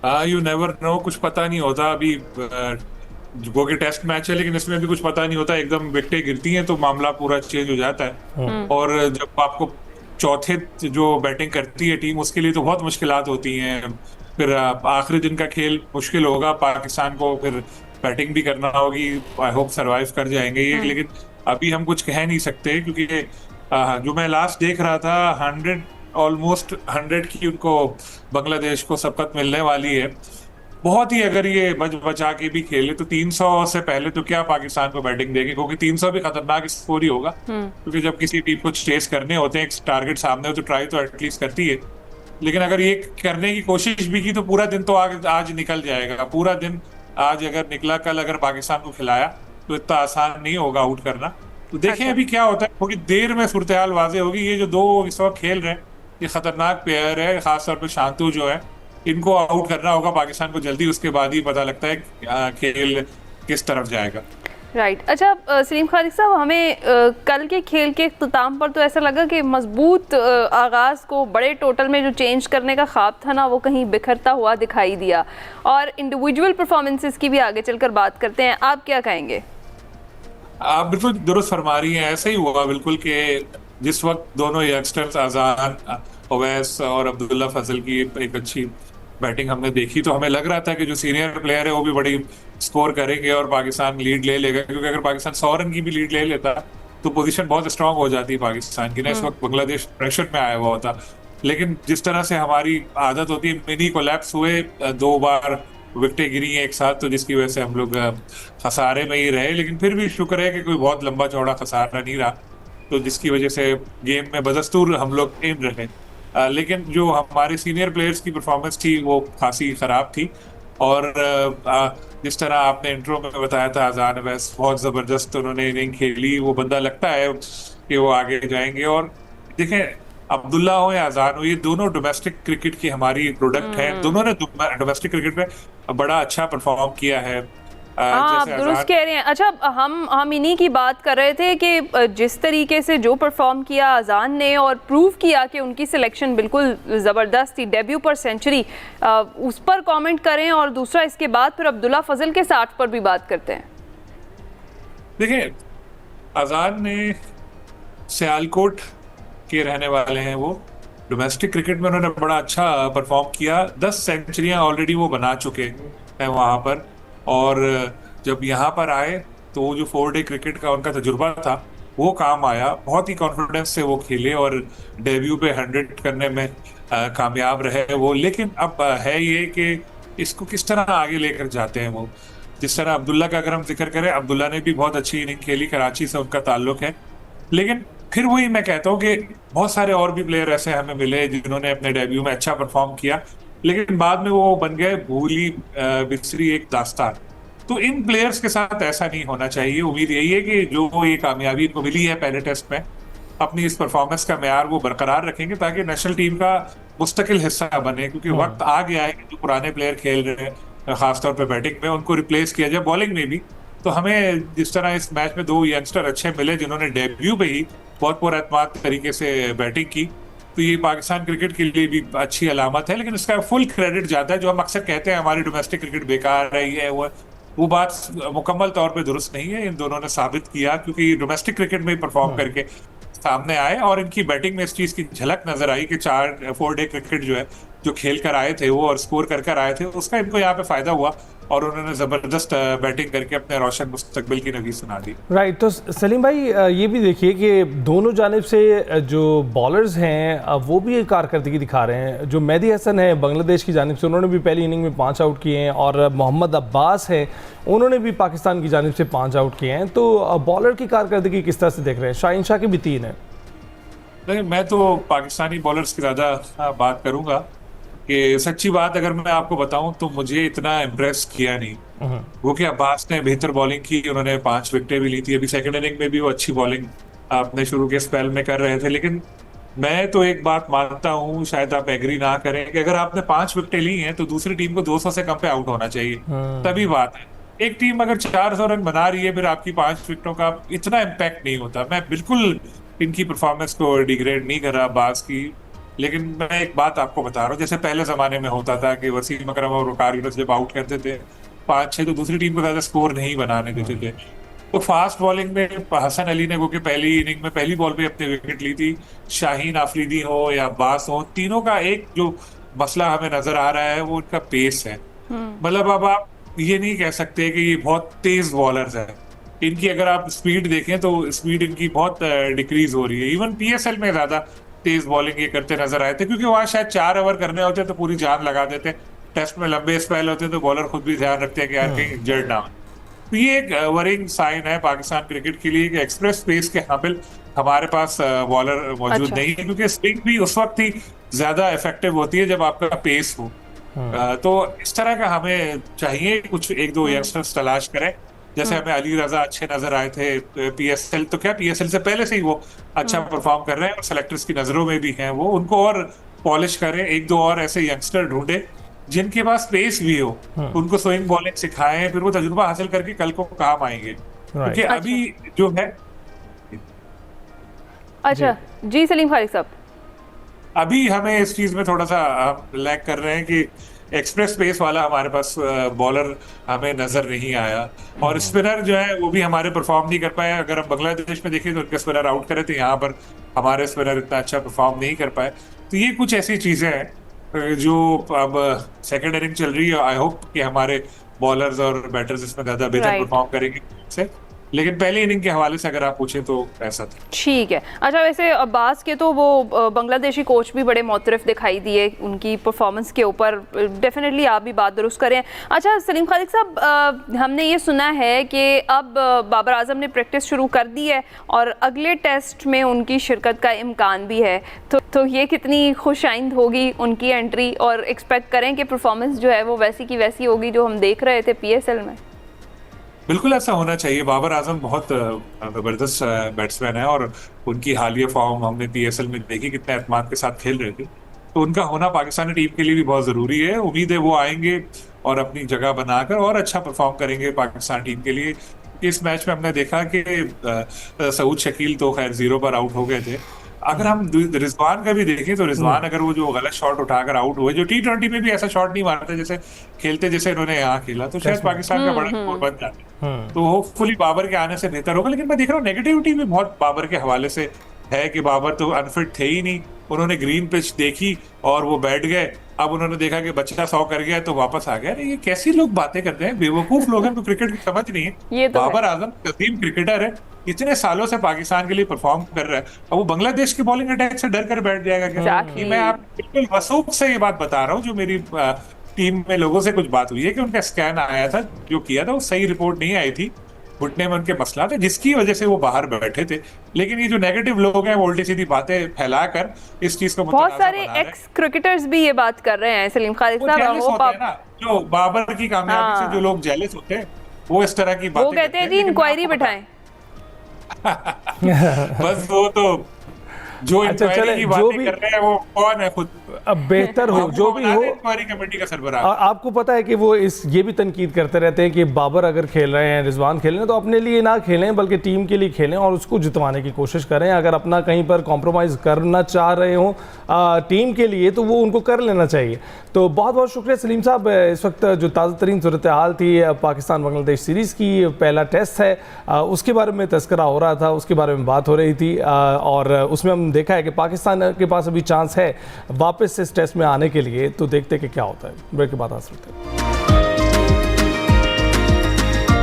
You never know, कुछ पता नहीं होता अभी। वो के टेस्ट मैच है, लेकिन इसमें भी कुछ पता नहीं होता, एकदम विकेटें गिरती हैं तो मामला पूरा चेंज हो जाता है। हम्म। और जब आपको चौथे जो बैटिंग करती है टीम, उसके लिए तो बहुत मुश्किलात होती हैं। फिर आखिरी दिन का खेल मुश्किल होगा पाकिस्तान को, फिर बैटिंग भी करना होगी। आई होप सरवाइव कर जाएंगे ये, हम्म। लेकिन अभी हम कुछ कह नहीं सकते, क्योंकि जो मैं लास्ट देख रहा था, 100 की उनको बांग्लादेश को सबकत मिलने वाली है। बहुत ही अगर ये बच बचा के भी खेले तो 300 से पहले तो क्या पाकिस्तान को बैटिंग देंगे, क्योंकि 300 भी खतरनाक स्कोर ही होगा। हम्म। क्योंकि जब किसी टीम को चेस करने होते हैं, एक टारगेट सामने हो तो ट्राई तो एटलीस्ट करती है। लेकिन अगर ये करने की कोशिश भी की तो पूरा दिन तो आज निकल जाएगा, पूरा दिन आज अगर निकला, कल अगर पाकिस्तान को खिलाया तो इतना आसान नहीं होगा आउट करना। तो देखें अच्छा। अभी क्या होता है, थोड़ी देर में सूरत हाल वाजे होगी। ये जो दो इस वक्त खेल रहे हैं, ये खतरनाक प्लेयर है, खासतौर पर शांतु जो है, इनको आउट करना होगा पाकिस्तान को जल्दी, उसके बाद ही पता लगता है खेल किस तरफ जाएगा। राइट। अच्छा, सलीम खालिद साहब, हमें कल के खेल के इख्तिताम पर तो ऐसा लगा कि मजबूत आगाज़ को बड़े टोटल में जो चेंज करने का ख्वाब था ना, वो कहीं बिखरता हुआ दिखाई दिया। और इंडिविजुअल परफॉर्मेंसेस की भी आगे चलकर बात करते हैं, आप क्या कहेंगे? आप बिल्कुल दुरुस्त फरमा रही हैं, ऐसा ही हुआ बिल्कुल कि जिस वक्त दोनों यंगस्टर्स अजान, ओवैस और अब्दुल्ला फजल की एक अच्छी बैटिंग हमने देखी, तो हमें लग रहा था कि जो सीनियर प्लेयर है वो भी बड़ी स्कोर करेंगे और पाकिस्तान लीड ले लेगा। क्योंकि अगर पाकिस्तान 100 रन की भी लीड ले लेता तो पोजीशन बहुत स्ट्रांग हो जाती है पाकिस्तान की ना। इस हम्म। वक्त बांग्लादेश प्रेशर में आया हुआ होता। लेकिन जिस तरह से हमारी आदत होती है, मिनी कोलैप्स हुए, 2 बार विकेटें गिरी हैं एक साथ, तो जिसकी वजह से हम लोग खसारे में ही रहे। लेकिन फिर भी शुक्र है कि कोई बहुत लंबा चौड़ा खसारा नहीं रहा, तो जिसकी वजह से गेम में बदस्तूर हम लोग इन रहे। लेकिन जो हमारे सीनियर प्लेयर्स की परफॉर्मेंस थी वो खासी खराब थी। और जिस तरह आपने इंट्रो में बताया था, अजान अवैस बहुत जबरदस्त उन्होंने इनिंग खेली। वो बंदा लगता है कि वो आगे जाएंगे। और देखें, अब्दुल्ला हो या अजान हो, ये दोनों डोमेस्टिक क्रिकेट की हमारी प्रोडक्ट हैं। हम्म। दोनों ने डोमेस्टिक क्रिकेट में बड़ा अच्छा परफॉर्म किया है। हाँ, आप जैसे दुरुस्त अजान, कह रहे हैं। अच्छा, हम इन्हीं की बात कर रहे थे कि जिस तरीके से जो परफॉर्म किया अजान ने और प्रूव किया कि उनकी सिलेक्शन बिल्कुल ज़बरदस्त थी, डेब्यू पर सेंचुरी, उस पर कमेंट करें। और दूसरा, इसके बाद फिर अब्दुल्ला फजल के 60 पर भी बात करते हैं। देखिए, अजान ने सियालकोट के रहने वाले हैं वो। डोमेस्टिक क्रिकेट में उन्होंने बड़ा अच्छा परफॉर्म किया, 10 सेंचुरियां ऑलरेडी वो बना चुके हैं वहां पर। और जब यहाँ पर आए तो वो जो 4 डे क्रिकेट का उनका तजुर्बा था वो काम आया। बहुत ही कॉन्फिडेंस से वो खेले और डेब्यू पे 100 करने में कामयाब रहे वो। लेकिन अब है ये कि इसको किस तरह आगे लेकर जाते हैं वो। जिस तरह अब्दुल्ला का अगर हम जिक्र करें, अब्दुल्ला ने भी बहुत अच्छी इनिंग खेली, कराची से उनका ताल्लुक है। लेकिन फिर वही मैं कहता हूँ कि बहुत सारे और भी प्लेयर ऐसे हमें मिले जिन्होंने अपने डेब्यू में अच्छा परफॉर्म किया, लेकिन बाद में वो बन गए भूली बिसरी एक दास्तान। तो इन प्लेयर्स के साथ ऐसा नहीं होना चाहिए। उम्मीद यही है कि जो ये कामयाबी इनको मिली है पहले टेस्ट में, अपनी इस परफॉर्मेंस का मेयार वो बरकरार रखेंगे ताकि नेशनल टीम का मुस्तकिल हिस्सा बने। क्योंकि वक्त आ गया है कि जो पुराने प्लेयर खेल रहे हैं खासतौर पर बैटिंग में, उनको रिप्लेस किया जाए बॉलिंग में भी। तो हमें जिस तरह इस मैच में 2 यंगस्टर अच्छे मिले जिन्होंने डेब्यू पे ही बहुत पुरअतमाद तरीके से बैटिंग की, तो ये पाकिस्तान क्रिकेट के लिए भी अच्छी अलामत है। लेकिन इसका फुल क्रेडिट जाता है, जो हम अक्सर कहते हैं हमारी डोमेस्टिक क्रिकेट बेकार रही है, वो बात मुकम्मल तौर पे दुरुस्त नहीं है। इन दोनों ने साबित किया, क्योंकि डोमेस्टिक क्रिकेट में परफॉर्म करके सामने आए और इनकी बैटिंग में इस चीज की झलक नजर आई कि 4 डे क्रिकेट जो है, जो खेल कर आए थे वो और स्कोर कर आए थे, उसका इनको यहाँ पे फायदा हुआ और उन्होंने जबरदस्त बैटिंग करके अपने रोशन मुस्तकबिल की नवीं सुना दी। राइट। तो सलीम भाई, ये भी देखिए कि दोनों जानिब से जो बॉलर्स हैं वो भी एक कारकर्दगी दिखा रहे हैं। जो मेहदी हसन है बांग्लादेश की जानिब से, उन्होंने भी पहली इनिंग में 5 आउट किए हैं, और मोहम्मद अब्बास है, उन्होंने भी पाकिस्तान की जानिब से 5 आउट किए हैं। तो बॉलर की कारकर्दगी किस तरह से देख रहे हैं? शाहीन शाह की भी 3 है। नहीं, मैं तो पाकिस्तानी बॉलर्स की ज्यादा बात करूंगा कि सच्ची बात अगर मैं आपको बताऊं तो मुझे इतना इम्प्रेस किया नहीं। वो कि अब्बास ने बेहतर बॉलिंग की, उन्होंने 5 विकेटें भी ली थी। अभी सेकंड इनिंग में भी वो अच्छी बॉलिंग अपने शुरू के स्पेल में कर रहे थे। लेकिन मैं तो एक बात मानता हूं, शायद आप एग्री ना करें, कि अगर आपने 5 विकेटें ली हैं तो दूसरी टीम को 200 से कम पे आउट होना चाहिए, तभी बात है। एक टीम अगर 400 रन बना रही है, फिर आपकी 5 विकेटों का इतना इम्पैक्ट नहीं होता। मैं बिल्कुल इनकी परफॉर्मेंस को डिग्रेड नहीं कर रहा अब्बास की। लेकिन मैं एक बात आपको बता रहा हूँ, जैसे पहले जमाने में होता था कि वसीम अकरम और वकार यूनुस जब आउट करते थे 5-6, तो दूसरी टीम को ज्यादा स्कोर नहीं बनाने देते थे। तो फास्ट बॉलिंग में हसन अली ने, क्योंकि पहली इनिंग में पहली बॉल पे अपने विकेट ली थी, शाहीन आफरीदी हो या अब्बास हो, तीनों का एक जो मसला हमें नजर आ रहा है वो उनका पेस है। मतलब अब आप ये नहीं कह सकते कि ये बहुत तेज बॉलर्स है। इनकी अगर आप स्पीड देखें तो स्पीड इनकी बहुत डिक्रीज हो रही है। इवन पीएसएल में ज्यादा तेज बॉलिंग ये करते नजर आए थे, क्योंकि वहां शायद 4 ओवर करने होते तो पूरी जान लगा देते। टेस्ट में लंबे स्पेल होते तो बॉलर खुद भी ध्यान रखते हैं कि यार कहीं इंजर्ड ना हो। तो ये एक वरिंग साइन है पाकिस्तान क्रिकेट के लिए कि एक्सप्रेस पेस के काबिल हमारे पास बॉलर मौजूद अच्छा। नहीं है, क्योंकि स्विंग भी उस वक्त ही ज्यादा इफेक्टिव होती है जब आपका पेस हो। तो इस तरह का हमें चाहिए, कुछ एक दो यंगस्टर्स तलाश करें। जैसे हमें अली रजा अच्छे नजर आए थे पीएसएल, तो क्या पीएसएल से पहले से ही वो अच्छा परफॉर्म कर रहे हैं और सेलेक्टर्स की नजरों में भी हैं वो, उनको और पॉलिश करें। एक दो और ऐसे यंगस्टर ढूंढे जिनके पास पेस भी हो, उनको स्विंग बॉलिंग सिखाएं, फिर वो तजुर्बा हासिल करके कल को काम आएंगे। क्योंकि राइट। अभी जो है, अच्छा जी सलीम खालिक साहब। अभी हमें इस चीज में थोड़ा सा लैग कर रहे हैं कि एक्सप्रेस पेस वाला हमारे पास बॉलर हमें नजर नहीं आया, और स्पिनर जो है वो भी हमारे परफॉर्म नहीं कर पाए। अगर हम बांग्लादेश में देखें तो उनके स्पिनर आउट करे थे, यहाँ पर हमारे स्पिनर इतना अच्छा परफॉर्म नहीं कर पाए। तो ये कुछ ऐसी चीजें हैं जो अब सेकेंड इनिंग चल रही है। आई होप कि हमारे बॉलर्स और बैटर्स इसमें ज्यादा बेहतर Right. परफॉर्म करेंगे से, लेकिन पहली इनिंग के हवाले से अगर आप पूछें तो ऐसा था। ठीक है। अच्छा, वैसे अब्बास के तो वो बांग्लादेशी कोच भी बड़े मोतरफ दिखाई दिए उनकी परफॉर्मेंस के ऊपर। डेफिनेटली आप भी बात दुरुस्त करें। अच्छा सलीम खालिक साहब, हमने ये सुना है कि अब बाबर आजम ने प्रैक्टिस शुरू कर दी है और अगले टेस्ट में उनकी शिरकत का इम्कान भी है, तो ये कितनी खुशाइंद होगी उनकी एंट्री, और एक्सपेक्ट करें कि परफॉर्मेंस जो है वो वैसी की वैसी होगी जो हम देख रहे थे पीएसएल में? बिल्कुल ऐसा होना चाहिए। बाबर आजम बहुत जबरदस्त बैट्समैन है, और उनकी हालिया फॉर्म हमने पीएसएल में देखी, कितने एतमाद के साथ खेल रहे थे। तो उनका होना पाकिस्तानी टीम के लिए भी बहुत जरूरी है। उम्मीद है वो आएंगे और अपनी जगह बनाकर और अच्छा परफॉर्म करेंगे पाकिस्तान टीम के लिए। इस मैच में हमने देखा कि सऊद शकील तो खैर 0 पर आउट हो गए थे। अगर हम रिजवान का भी देखें तो रिजवान अगर वो जो गलत शॉट उठाकर आउट हुए, जो टी20 में भी ऐसा शॉट नहीं मारते जैसे खेलते जैसे इन्होंने यहाँ खेला, तो शायद पाकिस्तान का बड़ा स्कोर बन जाता। तो होपफुली बाबर के आने से बेहतर होगा। लेकिन मैं देख रहा हूँ नेगेटिविटी भी बहुत बाबर के हवाले से है कि बाबर तो अनफिट थे ही नहीं। उन्होंने ग्रीन पिच देखी और वो बैठ गए। अब उन्होंने देखा कि बच्चा 100 कर गया तो वापस आ गया। ये कैसी लोग बातें करते हैं, बेवकूफ लोग हैं, तो क्रिकेट की समझ नहीं ये है। तो है। बाबर आजम कदीम क्रिकेटर है, इतने सालों से पाकिस्तान के लिए परफॉर्म कर रहा है, अब वो बांग्लादेश के बॉलिंग अटैक से डर कर बैठ जाएगा क्या? Exactly. ये मैं आप बिल्कुल वसूख से ये बात बता रहा हूँ, जो मेरी टीम में लोगों से कुछ बात हुई है कि उनका स्कैन आया था, जो किया था वो सही रिपोर्ट नहीं आई थी, घुटने में उनके मसला था जिसकी वजह से वो बाहर बैठे थे। लेकिन ये जो नेगेटिव लोग हैं वो उल्टी सीधी बातें फैलाकर इस चीज को बहुत सारे एक्स क्रिकेटर्स भी ये बात कर रहे हैं सलीम खालिक साहब। जेलस होते हैं ना, जो बाबर की कामयाबी से जो लोग जेलस होते हैं वो इस तरह की बातें वो कहते हैं जी इंक्वायरी बिठाएं। बस वो तो जो अच्छा, इंक्वायरी चले, की जो बातें भी- कर रहे हैं वो कौन है खुद? अब बेहतर हो जो भी हो। इंक्वायरी कमेटी का सरबराह। आपको पता है कि वो ये भी तनकीद करते रहते हैं कि बाबर अगर खेल रहे हैं, रिजवान खेल रहे हैं, तो अपने लिए ना खेलें बल्कि टीम के लिए खेलें और उसको जितवाने की कोशिश करें। अगर अपना कहीं पर कॉम्प्रोमाइज़ करना चाह रहे हो टीम के लिए तो वो उनको कर लेना चाहिए। तो बहुत बहुत शुक्रिया सलीम साहब। इस वक्त जो ताज़ा तरीन सूरत हाल थी पाकिस्तान बांग्लादेश सीरीज़ की, पहला टेस्ट है उसके बारे में तस्करा हो रहा था, उसके बारे में बात हो रही थी, और उसमें हम देखा है कि पाकिस्तान के पास अभी चांस है वापस इस टेस्ट में आने के लिए। तो देखते कि क्या होता है। ब्रेक के बाद हासिल करते हैं।